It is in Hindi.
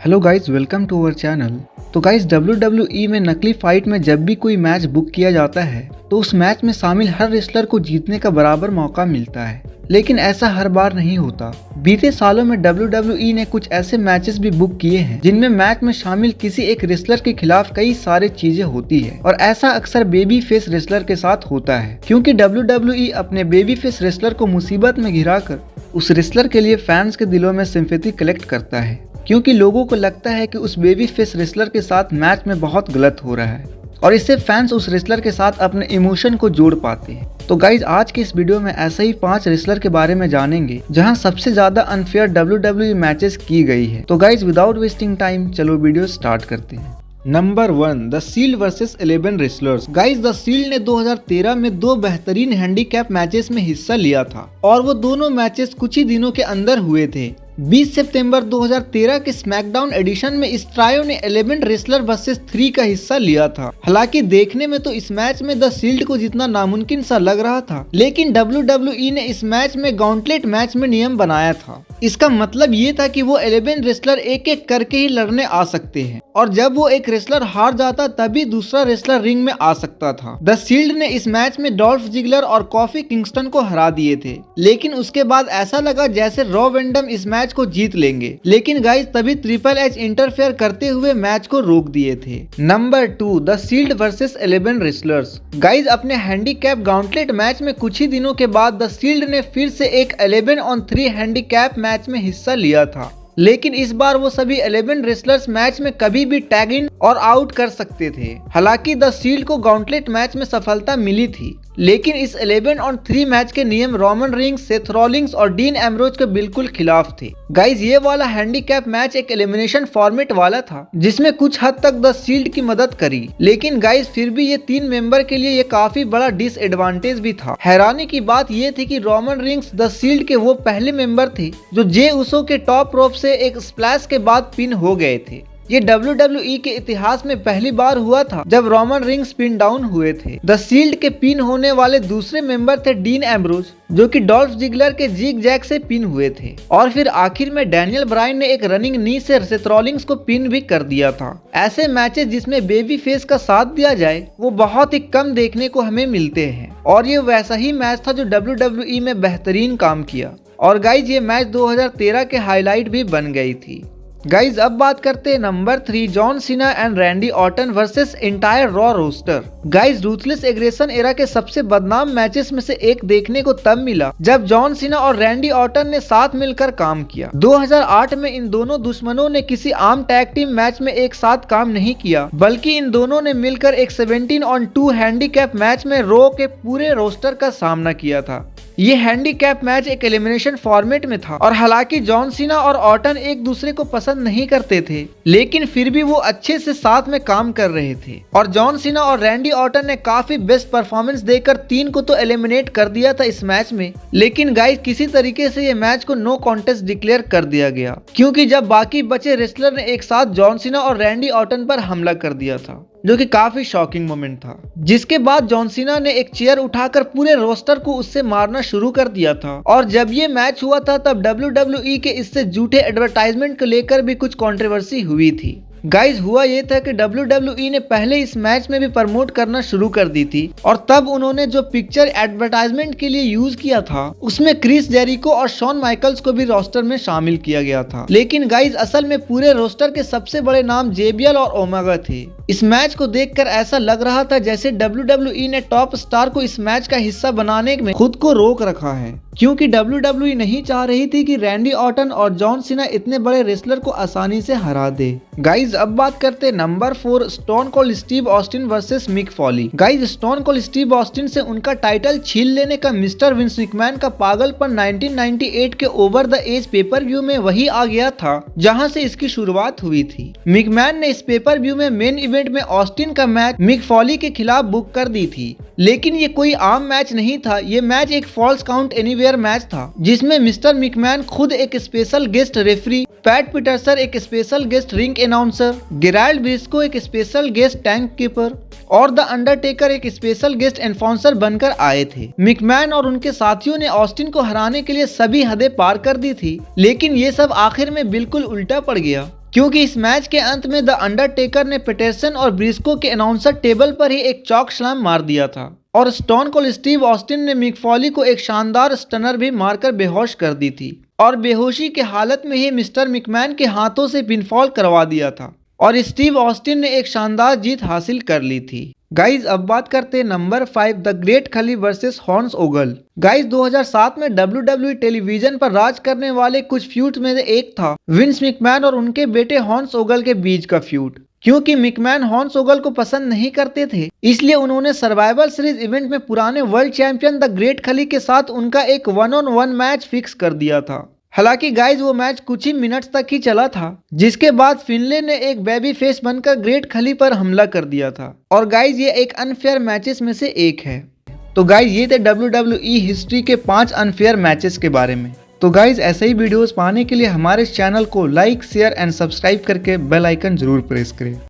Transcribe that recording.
Hello guys, welcome to our channel. तो गाइस, WWE में नकली फाइट में जब भी कोई मैच बुक किया जाता है तो उस मैच में शामिल हर रेसलर को जीतने का बराबर मौका मिलता है, लेकिन ऐसा हर बार नहीं होता। बीते सालों में WWE ने कुछ ऐसे मैचेस भी बुक किए हैं जिनमें मैच में शामिल किसी एक रेसलर के खिलाफ कई सारे चीजें होती है, और ऐसा अक्सर बेबी फेस रेसलर के साथ होता है, क्योंकि WWE अपने बेबी फेस रेसलर को मुसीबत में घिराकर उस रेसलर के लिए फैंस के दिलों में सिंपैथी कलेक्ट करता है, क्योंकि लोगों को लगता है कि उस बेबी फेस रेसलर के साथ मैच में बहुत गलत हो रहा है, और इससे फैंस उस रेसलर के साथ अपने इमोशन को जोड़ पाते हैं। तो गाइज, आज के इस वीडियो में ऐसे ही 5 रेसलर के बारे में जानेंगे जहां सबसे ज्यादा अनफेयर WWE मैचेस की गई है। तो गाइज, विदाउट वेस्टिंग टाइम चलो वीडियो स्टार्ट करते हैं। Number 1, the shield versus 11 wrestlers. Guys, the shield ने 2013 में 2 बेहतरीन हैंडीकैप मैचेस में हिस्सा लिया था, और वो दोनों मैचेस कुछ ही दिनों के अंदर हुए थे। 20 सितंबर 2013 के स्मैकडाउन एडिशन में इस ट्रायो ने 11 रेसलर वर्सेस 3 का हिस्सा लिया था। हालांकि देखने में तो इस मैच में द शील्ड को जितना नामुमकिन सा लग रहा था, लेकिन WWE ने इस मैच में गॉन्टलेट मैच में नियम बनाया था। इसका मतलब ये था कि वो 11 रेसलर एक एक करके ही लड़ने आ सकते हैं, और जब वो एक रेसलर हार जाता तभी दूसरा रेसलर रिंग में आ सकता था। द शील्ड ने इस मैच में डॉल्फ जिगलर और कॉफी किंगस्टन को हरा दिए थे, लेकिन उसके बाद ऐसा लगा जैसे रॉ वेंडम इस मैच को जीत लेंगे, लेकिन गाइस तभी ट्रिपल एच इंटरफेयर करते हुए मैच को रोक दिए थे। Number 2, the shield versus 11 wrestlers. Guys, अपने हैंडीकैप गॉन्टलेट मैच में कुछ ही दिनों के बाद द शील्ड ने फिर से एक 11-on-3 हैंडीकैप मैच में हिस्सा लिया था, लेकिन इस बार वो सभी 11 रेसलर्स मैच में कभी भी टैग इन और आउट कर सकते थे। हालांकि द शील्ड को गॉन्टलेट मैच में सफलता मिली थी, लेकिन इस 11-on-3 मैच के नियम रोमन रिंग्स, सेथ रॉलिंग्स और डीन एम्ब्रोज के बिल्कुल खिलाफ थे। गाइज, ये वाला हैंडीकैप मैच एक एलिमिनेशन फॉर्मेट वाला था, जिसमें कुछ हद तक द शील्ड की मदद करी, लेकिन गाइज फिर भी ये 3 मेंबर के लिए ये काफी बड़ा डिसएडवांटेज भी था। हैरानी की बात ये थी कि रोमन रिंग्स द शील्ड के वो पहले मेंबर थे जो जे उसो के टॉप रोप से एक स्प्लैश के बाद पिन हो गए थे। ये WWE के इतिहास में पहली बार हुआ था जब रोमन रिंग्स पिन डाउन हुए थे। द शील्ड के पिन होने वाले दूसरे मेंबर थे डीन एम्ब्रोज, जो कि डॉल्फ जिगलर के जिग जैक से पिन हुए थे, और फिर आखिर में डैनियल ब्रायन ने एक रनिंग नी से सेथ रॉलिंग्स को पिन भी कर दिया था। ऐसे मैचेस जिसमें बेबी फेस का साथ दिया जाए वो बहुत ही कम देखने को हमें मिलते हैं, और ये वैसा ही मैच था जो WWE में बेहतरीन काम किया। और गाइज, ये मैच 2013 के हाईलाइट भी बन गई थी। गाइज, अब बात करते हैं number 3, John Cena and Randy Orton versus entire Raw roster. Guys, ruthless aggression era के सबसे बदनाम मैचेस में से एक देखने को तब मिला जब जॉन सीना और रैंडी ऑर्टन ने साथ मिलकर काम किया। 2008 में इन दोनों दुश्मनों ने किसी आम टैग टीम मैच में एक साथ काम नहीं किया, बल्कि इन दोनों ने मिलकर एक 17-on-2 हैंडीकैप मैच में रॉ के पूरे रोस्टर का सामना किया था। ये हैंडीकैप मैच एक एलिमिनेशन फॉर्मेट में था, और हालांकि जॉन सीना और ऑर्टन एक दूसरे को पसंद नहीं करते थे, लेकिन फिर भी वो अच्छे से साथ में काम कर रहे थे, और जॉन सीना और रैंडी ऑर्टन ने काफी बेस्ट परफॉर्मेंस देकर 3 को तो एलिमिनेट कर दिया था इस मैच में। लेकिन गाइस, किसी तरीके से ये मैच को नो कॉन्टेस्ट डिक्लेयर कर दिया गया, क्योंकि जब बाकी बचे रेसलर ने एक साथ जॉन सीना और रैंडी ऑर्टन पर हमला कर दिया था, जो कि काफी शॉकिंग मोमेंट था। जिसके बाद जॉन सीना ने एक चेयर उठाकर पूरे रोस्टर को उससे मारना शुरू कर दिया था, और जब ये मैच हुआ था तब WWE के इससे झूठे एडवर्टाइजमेंट को लेकर भी कुछ कंट्रोवर्सी हुई थी। गाइज, हुआ ये था कि WWE ने पहले इस मैच में भी प्रमोट करना शुरू कर दी थी, और तब उन्होंने जो पिक्चर एडवर्टाइजमेंट के लिए यूज किया था उसमें क्रिस जेरिको और शॉन माइकल्स को भी रोस्टर में शामिल किया गया था। लेकिन गाइज, असल में पूरे रोस्टर के सबसे बड़े नाम JBL और ओमेगा थे। इस मैच को देखकर ऐसा लग रहा था जैसे WWE ने टॉप स्टार को इस मैच का हिस्सा बनाने में खुद को रोक रखा है, क्योंकि WWE नहीं चाह रही थी कि रैंडी ऑर्टन और जॉन सीना इतने बड़े रेसलर को आसानी से हरा दे। गाइज, अब बात करते हैं number 4, Stone Cold Steve Austin versus Mick Foley. Guys, Stone Cold Steve Austin से उनका टाइटल छीन लेने का मिस्टर विंस मैकमैन का पागलपन 1998 के over the edge pay per view में वही आ गया था जहां से इसकी शुरुआत हुई थी। मैकमैन ने इस पेपर व्यू में मेन इवेंट में ऑस्टिन का मैच मिक फॉली के खिलाफ बुक कर दी थी, लेकिन ये कोई आम मैच नहीं था। ये मैच एक फॉल्स काउंट एनीवेयर मैच था, जिसमें मिस्टर मैकमैन खुद एक special guest referee, Pat Patterson एक special guest ring announcer, Gerald Brisco एक स्पेशल गेस्ट टैंक कीपर और द अंडरटेकर एक स्पेशल गेस्ट एनफाउंसर बनकर आए थे। मैकमैन और उनके साथियों ने ऑस्टिन को हराने के लिए सभी हदें पार कर दी थी, लेकिन ये सब आखिर में बिल्कुल उल्टा पड़ गया। क्योंकि इस मैच के अंत में द अंडरटेकर ने पेटरसन और ब्रिस्को के अनाउंसर टेबल पर ही एक चॉक स्लैम मार दिया था और स्टोन कोल्ड स्टीव ऑस्टिन ने मिक फॉली को एक शानदार स्टनर भी मारकर बेहोश कर दी थी और बेहोशी की हालत में ही मिस्टर मिकमैन के हाथों से पिनफॉल करवा दिया था और स्टीव ऑस्टिन ने एक शानदार जीत हासिल कर ली थी। गाइज अब बात करते हैं नंबर 5 द ग्रेट खली वर्सेस हॉर्न्स ओगल। गाइज 2007 में WWE टेलीविजन पर राज करने वाले कुछ फ्यूड में से एक था विंस मिकमैन और उनके बेटे हॉर्न्स ओगल के बीच का फ्यूड। क्योंकि मिकमैन हॉर्न्स ओगल को पसंद नहीं करते थे इसलिए उन्होंने सर्वाइवल सीरीज इवेंट में पुराने वर्ल्ड चैंपियन द ग्रेट खली के साथ उनका एक 1-on-1 मैच फिक्स कर दिया था। हालांकि गाइज वो मैच कुछ ही मिनट्स तक ही चला था जिसके बाद फिनले ने एक बेबी फेस बनकर ग्रेट खली पर हमला कर दिया था और गाइज ये एक अनफेयर मैचेस में से एक है। तो गाइज ये थे WWE हिस्ट्री के 5 अनफेयर मैचेस के बारे में। तो गाइज ऐसे ही वीडियोस पाने के लिए हमारे चैनल को लाइक शेयर एंड सब्सक्राइब करके बेल आइकन जरूर प्रेस करें।